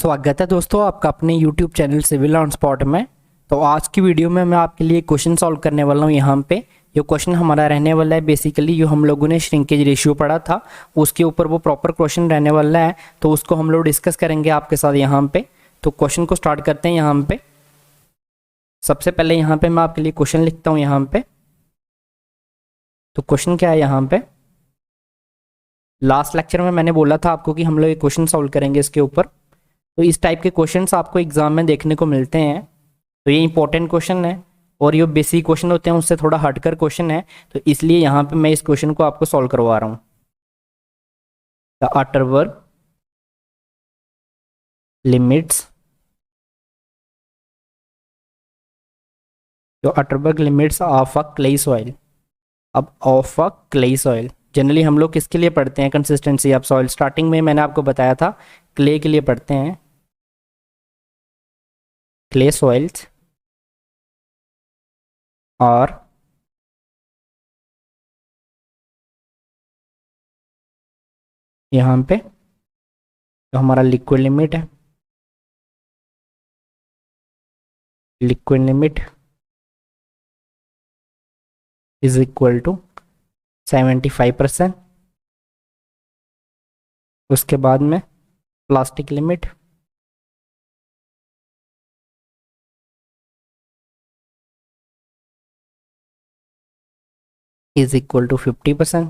स्वागत है दोस्तों आपका अपने YouTube channel Civil On Spot में। तो आज की वीडियो में मैं आपके लिए क्वेश्चन सॉल्व करने वाला हूँ। यहाँ पे जो क्वेश्चन हमारा रहने वाला है बेसिकली जो हम लोगों ने श्रिंकेज रेशियो पढ़ा था उसके ऊपर वो प्रॉपर क्वेश्चन रहने वाला है, तो उसको हम लोग डिस्कस करेंगे आपके साथ यहाँ पे। तो क्वेश्चन को स्टार्ट करते हैं। यहाँ पे सबसे पहले यहाँ पे मैं आपके लिए क्वेश्चन लिखता हूँ। यहाँ पे तो क्वेश्चन क्या है, यहाँ पे लास्ट लेक्चर में मैंने बोला था आपको कि हम लोग एक क्वेश्चन सॉल्व करेंगे इसके ऊपर। तो इस टाइप के क्वेश्चंस आपको एग्जाम में देखने को मिलते हैं, तो ये इंपॉर्टेंट क्वेश्चन है और ये बेसिक क्वेश्चन होते हैं उससे थोड़ा हटकर क्वेश्चन है, तो इसलिए यहाँ पे मैं इस क्वेश्चन को आपको सॉल्व करवा रहा हूँ। द अटरवर्ग लिमिट्स, जो Atterberg limits of a clay soil. अब of a clay soil generally हम लोग किसके लिए पढ़ते हैं, कंसिस्टेंसी ऑफ सॉइल। स्टार्टिंग में मैंने आपको बताया था क्ले के लिए पढ़ते हैं, क्ले सॉइल्स। और यहाँ पे जो हमारा लिक्विड लिमिट है, liquid limit is equal to 75%। उसके बाद में plastic limit is equal to 50%।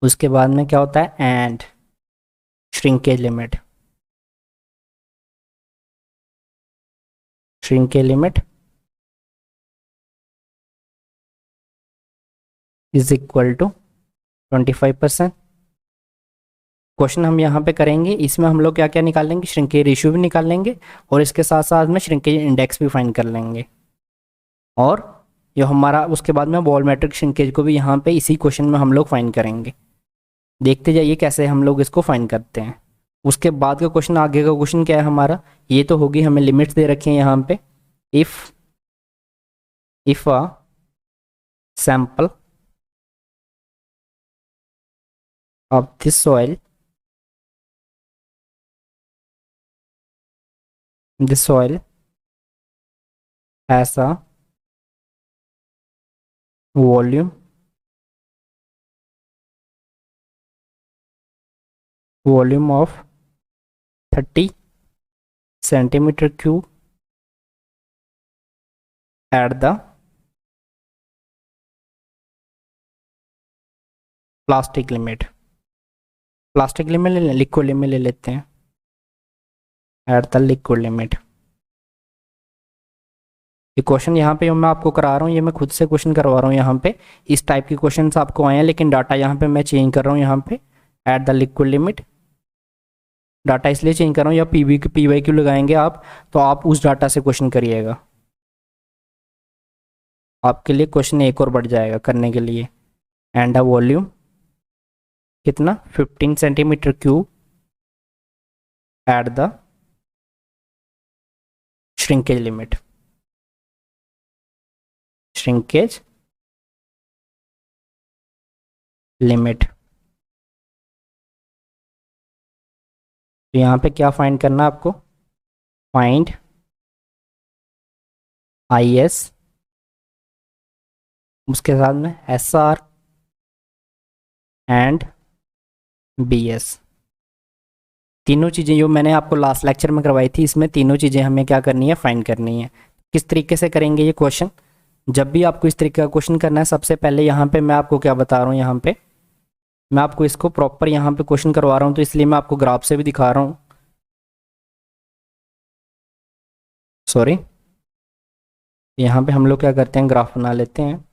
उसके बाद में क्या होता है, and shrinkage limit, shrinkage limit is equal to 25%। Question हम यहाँ पे करेंगे, इसमें हम लोग क्या क्या निकालेंगे, श्रिंकेज रेशियो भी निकाल लेंगे और इसके साथ साथ में श्रिंकेज इंडेक्स भी फाइंड कर लेंगे। और जो हमारा उसके बाद में वॉल्यूमेट्रिक श्रिंकेज को भी यहाँ पे इसी क्वेश्चन में हम लोग फाइंड करेंगे। देखते जाइए कैसे हम लोग इसको फाइंड करते हैं। उसके बाद का क्वेश्चन, आगे का क्वेश्चन क्या है हमारा, ये तो होगी, हमें लिमिट्स दे रखी है यहाँ पे। If a sample of this soil, this soil has a volume of 30 centimeter cube at the plastic limit. Plastic limit liquid limit ले लेते हैं, एट द लिक्विड लिमिट। ये क्वेश्चन यहाँ पे मैं आपको करा रहा हूँ, ये मैं खुद से क्वेश्चन करवा रहा हूँ। यहाँ पे इस टाइप के क्वेश्चंस आपको आए हैं, लेकिन डाटा यहाँ पे मैं चेंज कर रहा हूँ। यहाँ पे at the liquid limit data इसलिए चेंज कर रहा हूँ, या PYQ लगाएंगे आप तो आप उस डाटा से क्वेश्चन करिएगा, आपके लिए क्वेश्चन एक और बढ़ जाएगा करने के लिए। एंड अ वॉल्यूम कितना, 15 centimetre cube at the shrinkage limit, shrinkage limit. तो यहाँ पे क्या फाइंड करना है आपको, फाइंड IS, उसके साथ में SR एंड BS। तीनों चीज़ें जो मैंने आपको लास्ट लेक्चर में करवाई थी, इसमें तीनों चीज़ें हमें क्या करनी है, फाइंड करनी है। किस तरीके से करेंगे ये क्वेश्चन, जब भी आपको इस तरीके का क्वेश्चन करना है, सबसे पहले यहाँ पे मैं आपको क्या बता रहा हूँ, यहाँ पे मैं आपको इसको प्रॉपर यहाँ पे क्वेश्चन करवा रहा हूँ, तो इसलिए मैं आपको ग्राफ से भी दिखा रहा हूँ। सॉरी, यहाँ पे हम लोग क्या करते हैं, ग्राफ बना लेते हैं।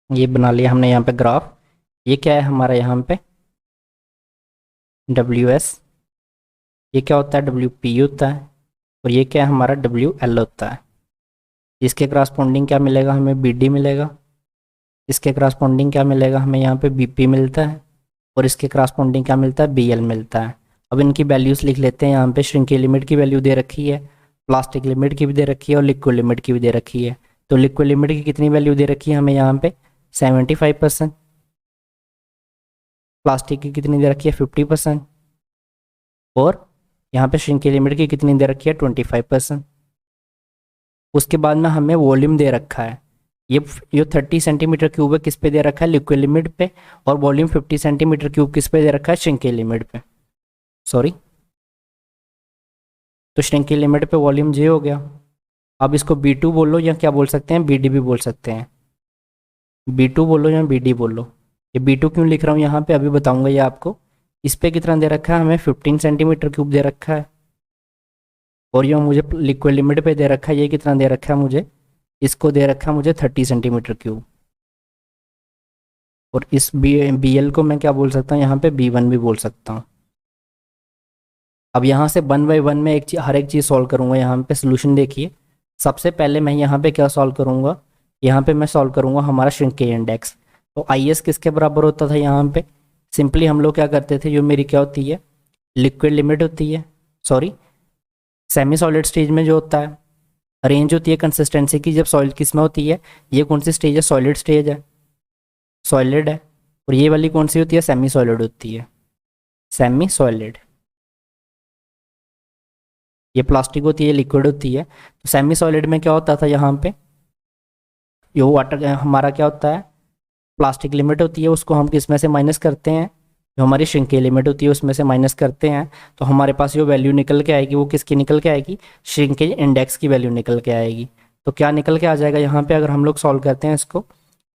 ये बना लिया हमने यहाँ पे ग्राफ। ये क्या है हमारा, यहाँ पे WS, ये क्या होता है, WP होता है, और ये क्या है हमारा, WL होता है। इसके क्रॉसपोंडिंग क्या मिलेगा हमें, बी डी मिलेगा। इसके क्रॉसपोंडिंग क्या मिलेगा हमें, यहाँ पे बी पी मिलता है। और इसके क्रॉसपोंडिंग क्या मिलता है, बी एल मिलता है। अब इनकी वैल्यूज़ लिख लेते हैं। यहाँ पे श्रिंकी लिमिट की वैल्यू दे रखी है, प्लास्टिक लिमिट की भी दे रखी है और लिक्विड लिमिट की भी दे रखी है। तो लिक्विड लिमिट की कितनी वैल्यू दे रखी है हमें यहाँ पे, 75%। प्लास्टिक की कितनी दे रखी है, 50%। और यहाँ पे श्रिंकी लिमिट की कितनी दे रखी है, 25%। उसके बाद में हमें वॉल्यूम दे रखा है। ये 30 सेंटीमीटर क्यूब है, किस पे दे रखा है, लिक्विड लिमिट पे। और वॉल्यूम 50 सेंटीमीटर क्यूब किस पे दे रखा है, श्रिंकी लिमिट पे। सॉरी, तो श्रिंकी लिमिट पे वॉल्यूम जे हो गया। अब इसको B2 बोलो या क्या बोल सकते हैं, BD भी बोल सकते हैं। B2 बोलो या BD बोलो। ये B2 क्यों लिख रहा हूँ यहाँ पे अभी बताऊंगा ये आपको। इस पे कितना दे रखा है हमें, 15 सेंटीमीटर क्यूब दे रखा है। और ये मुझे लिक्विड लिमिट पे दे रखा है, ये कितना दे रखा है मुझे, इसको दे रखा है मुझे 30 सेंटीमीटर क्यूब। और इस BL को मैं क्या बोल सकता हूँ यहाँ पे, B1 भी बोल सकता हूँ। अब यहाँ से 1 बाई 1 में हर एक चीज़ सॉल्व करूँगा। यहाँ पे सोल्यूशन देखिए, सबसे पहले मैं यहाँ पे क्या सॉल्व करूँगा, यहाँ पे मैं सॉल्व करूँगा हमारा श्रिंकेज इंडेक्स। तो IS किसके बराबर होता था यहाँ पे, सिंपली हम लोग क्या करते थे, जो मेरी क्या होती है, लिक्विड लिमिट होती है, सॉरी सेमी सॉलिड स्टेज में जो होता है, रेंज होती है कंसिस्टेंसी की जब सॉलिड किस में होती है, ये कौन सी स्टेज है, सॉलिड स्टेज है, सॉलिड है। और ये वाली कौन सी होती है, सेमी सॉलिड होती है, सेमी सॉलिड। ये प्लास्टिक होती है, लिक्विड होती है। तो सेमी सॉलिड में क्या होता था यहाँ पे, ये वाटर हमारा क्या होता है, प्लास्टिक लिमिट होती है, उसको हम किस में से माइनस करते हैं, जो हमारी श्रिंकेज लिमिट होती है उसमें से माइनस करते हैं। तो हमारे पास जो वैल्यू निकल के आएगी वो किसकी निकल के आएगी, श्रिंकेज इंडेक्स की वैल्यू निकल के आएगी। तो क्या निकल के आ जाएगा यहाँ पे, अगर हम लोग सॉल्व करते हैं इसको,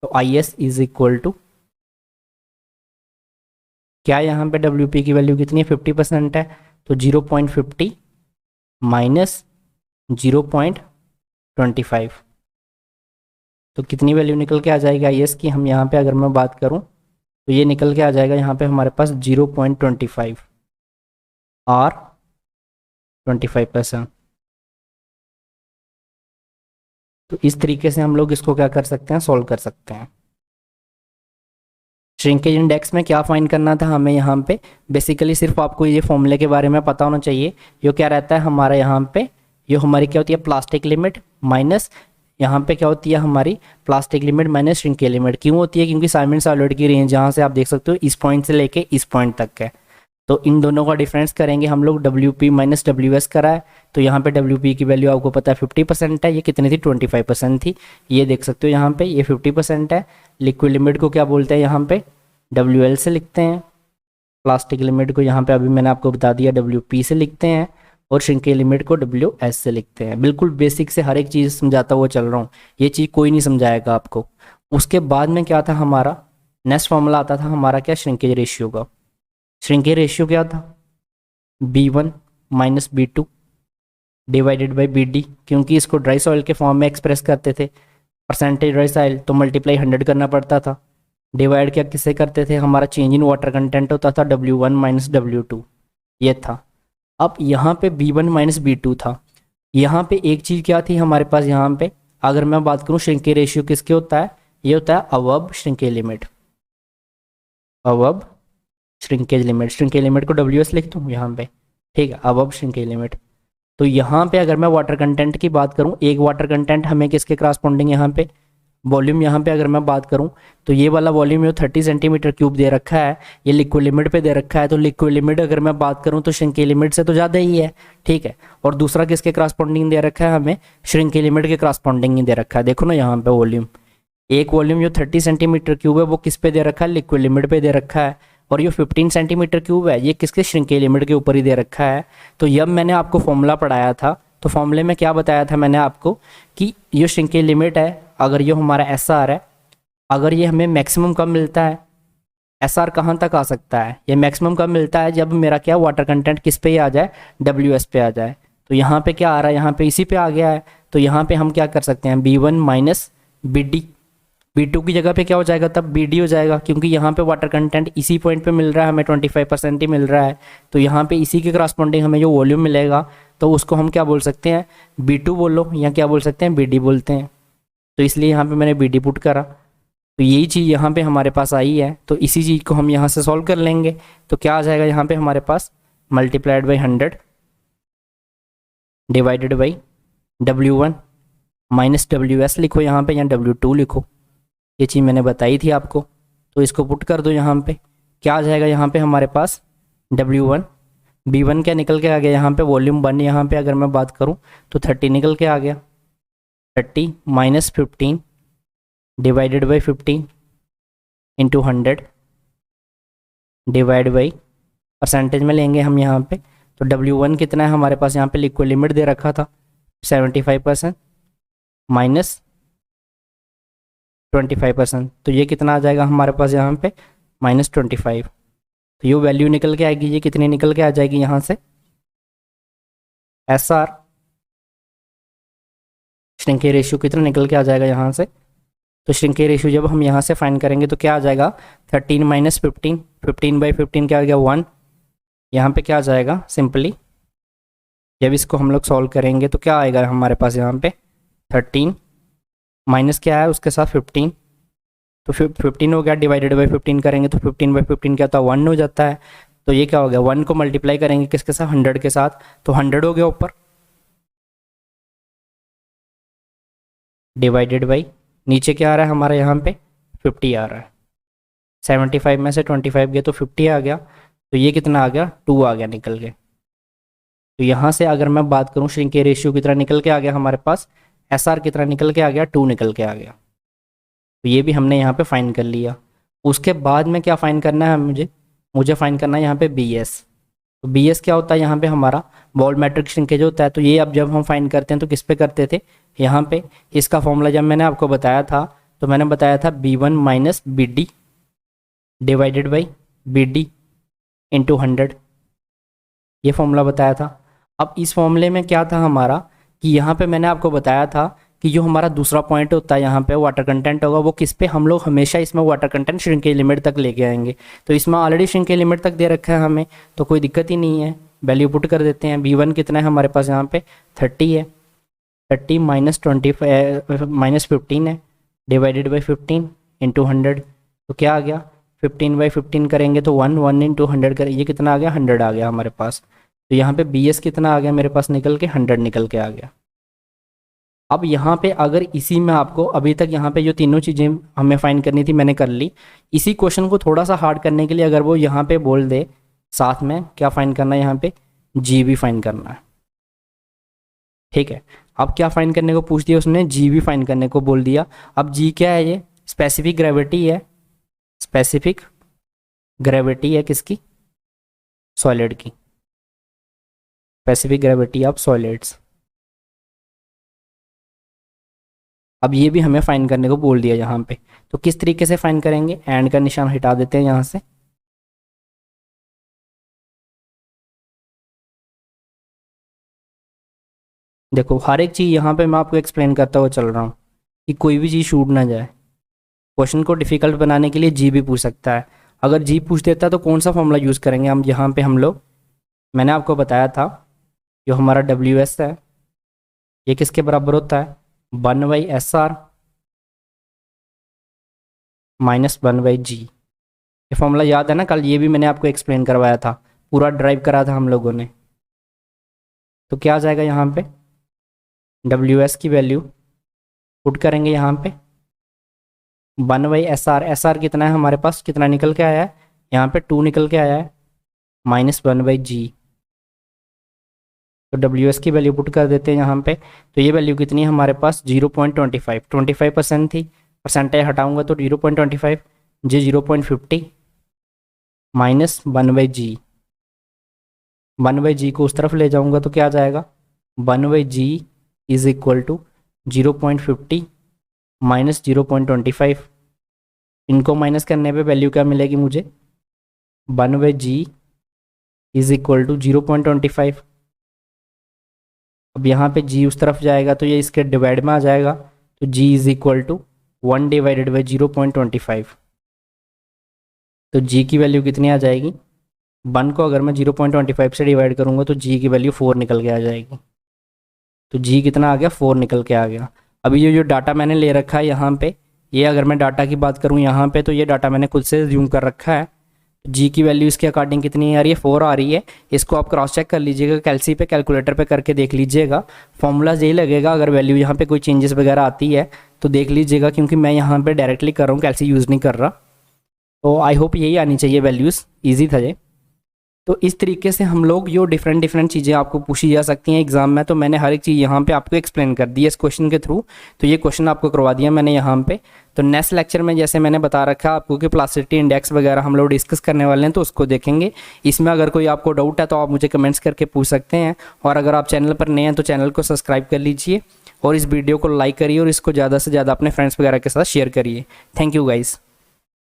तो IS इज इक्वल टू क्या, यहाँ पे WP की वैल्यू कितनी है, 50% है। तो 0.50 माइनस 0.25, तो कितनी वैल्यू निकल के आ जाएगी IS की, हम यहाँ पे अगर मैं बात करूँ तो ये निकल के आ जाएगा यहाँ पे हमारे पास 0.25 और 25%। तो इस तरीके से हम लोग इसको क्या कर सकते हैं, सॉल्व कर सकते हैं। श्रिंकेज इंडेक्स में क्या फाइंड करना था हमें, यहाँ पे बेसिकली सिर्फ आपको ये फॉर्मूले के बारे में पता होना चाहिए। ये क्या रहता है हमारा यहाँ पे, ये हमारी क्या होती है, प्लास्टिक लिमिट माइनस यहाँ पे क्या होती है हमारी, plastic limit minus shrinkage limit. क्यों होती है, क्योंकि साइमन सॉलिड की रेंज यहाँ से आप देख सकते हो इस पॉइंट से लेके इस पॉइंट तक है। तो इन दोनों का डिफरेंस करेंगे हम लोग, WP माइनस WS करा है। तो यहाँ पे WP की वैल्यू आपको पता है 50% है, ये कितनी थी, 25% थी। ये देख सकते हो यहाँ पे ये 50% है। लिक्विड लिमिट को क्या बोलते हैं यहाँ पे, WL से लिखते हैं। प्लास्टिक लिमिट को यहाँ पे अभी मैंने आपको बता दिया WP से लिखते हैं। और श्रिंकेज लिमिट को WS से लिखते हैं। बिल्कुल बेसिक से हर एक चीज़ समझाता हुआ चल रहा हूँ, ये चीज़ कोई नहीं समझाएगा आपको। उसके बाद में क्या था हमारा, नेक्स्ट फॉर्मूला आता था हमारा क्या, श्रिंकेज रेशियो का। श्रिंकेज रेशियो क्या था, B1 minus B2 divided by BD। क्योंकि इसको ड्राई सॉइल के फॉर्म में एक्सप्रेस करते थे, परसेंटेज ड्राई सॉइल, तो मल्टीप्लाई 100 करना पड़ता था। डिवाइड क्या किससे करते थे, हमारा चेंज इन वाटर कंटेंट होता था W1 माइनस W2, ये था। अब यहाँ पे B1 माइनस B2 था। यहाँ पे एक चीज़ क्या थी हमारे पास, यहाँ पे अगर मैं बात करूँ श्रिंकेज रेशियो किसके होता है, ये होता है above shrinkage limit, above shrinkage limit. Shrinkage limit को WS लिख दूँ यहाँ पे, ठीक है, अबव श्रिंकेज लिमिट। तो यहाँ पे अगर मैं वाटर कंटेंट की बात करूँ, एक वाटर कंटेंट हमें किसके क्रॉसपोंडिंग, यहाँ पे वॉल्यूम, यहाँ पे अगर मैं बात करूँ तो ये वाला वॉल्यूम 30 सेंटीमीटर क्यूब दे रखा है, ये लिक्विड लिमिट पे दे रखा है। तो लिक्विड लिमिट अगर मैं बात करूँ तो श्रिंकेज लिमिट से तो ज़्यादा ही है, ठीक है। और दूसरा किसके क्रॉसपोंडिंग दे रखा है हमें, श्रिंकेज लिमिट के क्रॉसपोंडिंग ही दे रखा है। देखो ना यहाँ पे वॉल्यूम, एक वॉल्यूम जो 30 सेंटीमीटर क्यूब है वो किस पे दे रखा है, लिक्विड लिमिट पे दे रखा है। और ये 15 सेंटीमीटर क्यूब है, ये किसके, श्रिंकेज लिमिट के ऊपर ही दे रखा है। तो जब मैंने आपको फॉर्मूला पढ़ाया था तो फॉर्मूले में क्या बताया था मैंने आपको, कि ये श्रिंकेज लिमिट है, अगर ये हमारा SR है, अगर ये हमें मैक्सिमम कब मिलता है, SR कहाँ तक आ सकता है, ये मैक्सिमम कब मिलता है, जब मेरा क्या वाटर कंटेंट किस पे आ जाए, WS पे आ जाए। तो यहाँ पे क्या आ रहा है, यहाँ पे इसी पे आ गया है। तो यहाँ पे हम क्या कर सकते हैं, B1 माइनस BD B2 की जगह पे क्या हो जाएगा तब BD हो जाएगा, क्योंकि यहाँ पे वाटर कंटेंट इसी पॉइंट पे मिल रहा है, हमें 25% ही मिल रहा है। तो यहाँ पे इसी के करस्पॉन्डिंग हमें जो वॉल्यूम मिलेगा तो उसको हम क्या बोल सकते हैं, B2 बोलो या क्या बोल सकते हैं, BD बोलते हैं। तो इसलिए यहाँ पे मैंने BD पुट करा, तो यही चीज़ यहाँ पे हमारे पास आई है। तो इसी चीज़ को हम यहाँ से सॉल्व कर लेंगे। तो क्या आ जाएगा यहाँ पे हमारे पास, multiplied by 100 divided by W1 minus WS लिखो यहाँ पे, या W2 लिखो, ये चीज़ मैंने बताई थी आपको। तो इसको पुट कर दो यहाँ पे, क्या आ जाएगा यहाँ पे हमारे पास, W1 B1 क्या निकल के आ गया यहाँ पे, वॉल्यूम 1 यहाँ पे अगर मैं बात करूँ तो 30 निकल के आ गया। 30 minus 15 divided by 15 into 100 divide by percentage में लेंगे हम यहाँ पे। तो W1 कितना है हमारे पास, यहाँ पे लिक्विड लिमिट दे रखा था 75% माइनस 25%, तो ये कितना आ जाएगा हमारे पास यहाँ पे, -25। तो ये वैल्यू निकल के आएगी, ये कितनी निकल के आ जाएगी यहाँ से, SR श्रिंकेज रेशियो कितना निकल के आ जाएगा यहाँ से। तो श्रिंकेज रेशियो जब हम यहाँ से फाइंड करेंगे तो क्या आ जाएगा, 13 माइनस 15, 15/15 क्या आ गया 1। यहाँ पे क्या आ जाएगा सिंपली, जब इसको हम लोग सॉल्व करेंगे तो क्या आएगा हमारे पास यहाँ पे, 13 माइनस क्या है उसके साथ 15, तो 15 हो गया, डिवाइडेड बाई 15 करेंगे तो 15/15 क्या होता है 1 हो जाता है। तो ये क्या हो गया, 1 को मल्टीप्लाई करेंगे किसके साथ, 100 के साथ, तो 100 हो गया ऊपर, डिवाइडेड बाई नीचे क्या आ रहा है हमारा यहाँ पे 50 आ रहा है। 75 में से 25 गया तो 50 आ गया, तो ये कितना आ गया 2 आ गया निकल के। तो यहाँ से अगर मैं बात करूँ श्रिंकेज रेशियो कितना निकल के आ गया हमारे पास, SR कितना निकल के आ गया 2 निकल के आ गया। तो ये भी हमने यहाँ पे फाइंड कर लिया। उसके बाद में क्या फाइंड करना है मुझे फाइंड करना है यहाँ पे BS। तो BS क्या होता है यहाँ पे हमारा वॉल्यूमेट्रिक श्रिंकेज होता है। तो ये अब जब हम फाइंड करते हैं तो किस पे करते थे, यहाँ पे इसका फॉर्मूला जब मैंने आपको बताया था तो मैंने बताया था B1 minus BD divided by BD into 100, ये फॉर्मूला बताया था। अब इस फॉर्मूले में क्या था हमारा कि यहाँ पे मैंने आपको बताया था कि जो हमारा दूसरा पॉइंट होता है यहाँ पे वाटर कंटेंट होगा, वो किस पे हम लोग हमेशा इसमें वाटर कंटेंट श्रिंकेज लिमिट तक लेके आएंगे। तो इसमें ऑलरेडी श्रिंकेज लिमिट तक दे रखा है हमें, तो कोई दिक्कत ही नहीं है, वैल्यू पुट कर देते हैं। B1 कितना है हमारे पास यहाँ पे 30 है, 30 माइनस 15 है डिवाइडेड बाई 15 इंटू 100, तो क्या आ गया 15/15 करेंगे तो 1 इंटू 100 करें, ये कितना आ गया 100 आ गया हमारे पास। तो यहाँ पे BS कितना आ गया मेरे पास निकल के 100 निकल के आ गया। अब यहाँ पे अगर इसी में आपको अभी तक यहाँ पे जो तीनों चीज़ें हमें फाइंड करनी थी मैंने कर ली, इसी क्वेश्चन को थोड़ा सा हार्ड करने के लिए अगर वो यहाँ पे बोल दे साथ में क्या फाइंड करना है, यहाँ पे G भी फाइंड करना है, ठीक है। अब क्या फाइंड करने को पूछ दिया उसने, G भी फाइंड करने को बोल दिया। अब G क्या है, ये स्पेसिफिक ग्रेविटी है, स्पेसिफिक ग्रेविटी है किसकी, सॉलिड की, स्पेसिफिक ग्रेविटी ऑफ सॉलिड्स। अब ये भी हमें फाइंड करने को बोल दिया यहाँ पे, तो किस तरीके से फाइंड करेंगे, एंड का निशान हटा देते हैं यहाँ से। देखो हर एक चीज़ यहाँ पे मैं आपको एक्सप्लेन करता हुआ चल रहा हूँ कि कोई भी चीज़ छूट ना जाए। क्वेश्चन को डिफिकल्ट बनाने के लिए G भी पूछ सकता है, अगर G पूछ देता है तो कौन सा फॉर्मूला यूज़ करेंगे हम यहाँ पे, हम लोग मैंने आपको बताया था जो हमारा WS है ये किसके बराबर होता है, 1/SR माइनस 1/G। ये फॉर्मूला याद है ना, कल ये भी मैंने आपको एक्सप्लेन करवाया था, पूरा ड्राइव करा था हम लोगों ने। तो क्या आ जाएगा यहाँ पे, WS की वैल्यू पुट करेंगे यहाँ पे 1/SR, SR कितना है हमारे पास, कितना निकल के आया है यहाँ पे 2 निकल के आया है, माइनस 1/G। तो WS की वैल्यू पुट कर देते हैं यहाँ पे, तो ये वैल्यू कितनी है हमारे पास 0.25, 25% थी, परसेंटेज हटाऊंगा तो 0.25, G 0.50 माइनस 1/G, 1/G को उस तरफ ले जाऊंगा तो क्या आ जाएगा 1/G is equal to 0.50 minus 0.25, इनको माइनस करने पे वैल्यू क्या मिलेगी मुझे 1/G इज इक्वल टू 0.25। अब यहाँ पे G उस तरफ जाएगा तो ये इसके डिवाइड में आ जाएगा, तो G is equal to 1 divided by 0.25, तो जी की वैल्यू कितनी आ जाएगी, 1 को अगर मैं 0.25 से डिवाइड करूँगा तो जी की वैल्यू 4 निकल के आ जाएगी। तो जी कितना आ गया, 4 निकल के आ गया। अभी ये जो डाटा मैंने ले रखा है यहाँ पे, ये अगर मैं डाटा की बात करूँ यहाँ पे, तो ये डाटा मैंने खुद से ज्यूम कर रखा है। जी की वैल्यू इसके अकॉर्डिंग कितनी आ रही है, 4 आ रही है। इसको आप क्रॉस चेक कर लीजिएगा, कैलसी पे कैलकुलेटर पे करके देख लीजिएगा, फॉर्मूला यही लगेगा। अगर वैल्यू यहाँ पे कोई चेंजेस वगैरह आती है तो देख लीजिएगा, क्योंकि मैं यहाँ पे डायरेक्टली कर रहा हूँ, कैलसी यूज़ नहीं कर रहा। तो आई होप यही आनी चाहिए वैल्यूज़, ईजी था ये। तो इस तरीके से हम लोग जो डिफरेंट डिफरेंट चीज़ें आपको पूछी जा सकती हैं एग्जाम में, तो मैंने हर एक चीज़ यहाँ पे आपको एक्सप्लेन कर दी है इस क्वेश्चन के थ्रू। तो ये क्वेश्चन आपको करवा दिया मैंने यहाँ पे। तो नेक्स्ट लेक्चर में जैसे मैंने बता रखा आपको कि प्लास्टिसिटी इंडेक्स वगैरह हम लोग डिस्कस करने वाले हैं, तो उसको देखेंगे। इसमें अगर कोई आपको डाउट है तो आप मुझे कमेंट्स करके पूछ सकते हैं, और अगर आप चैनल पर नए हैं तो चैनल को सब्सक्राइब कर लीजिए, और इस वीडियो को लाइक करिए, और इसको ज़्यादा से ज़्यादा अपने फ्रेंड्स वगैरह के साथ शेयर करिए। Thank you guys.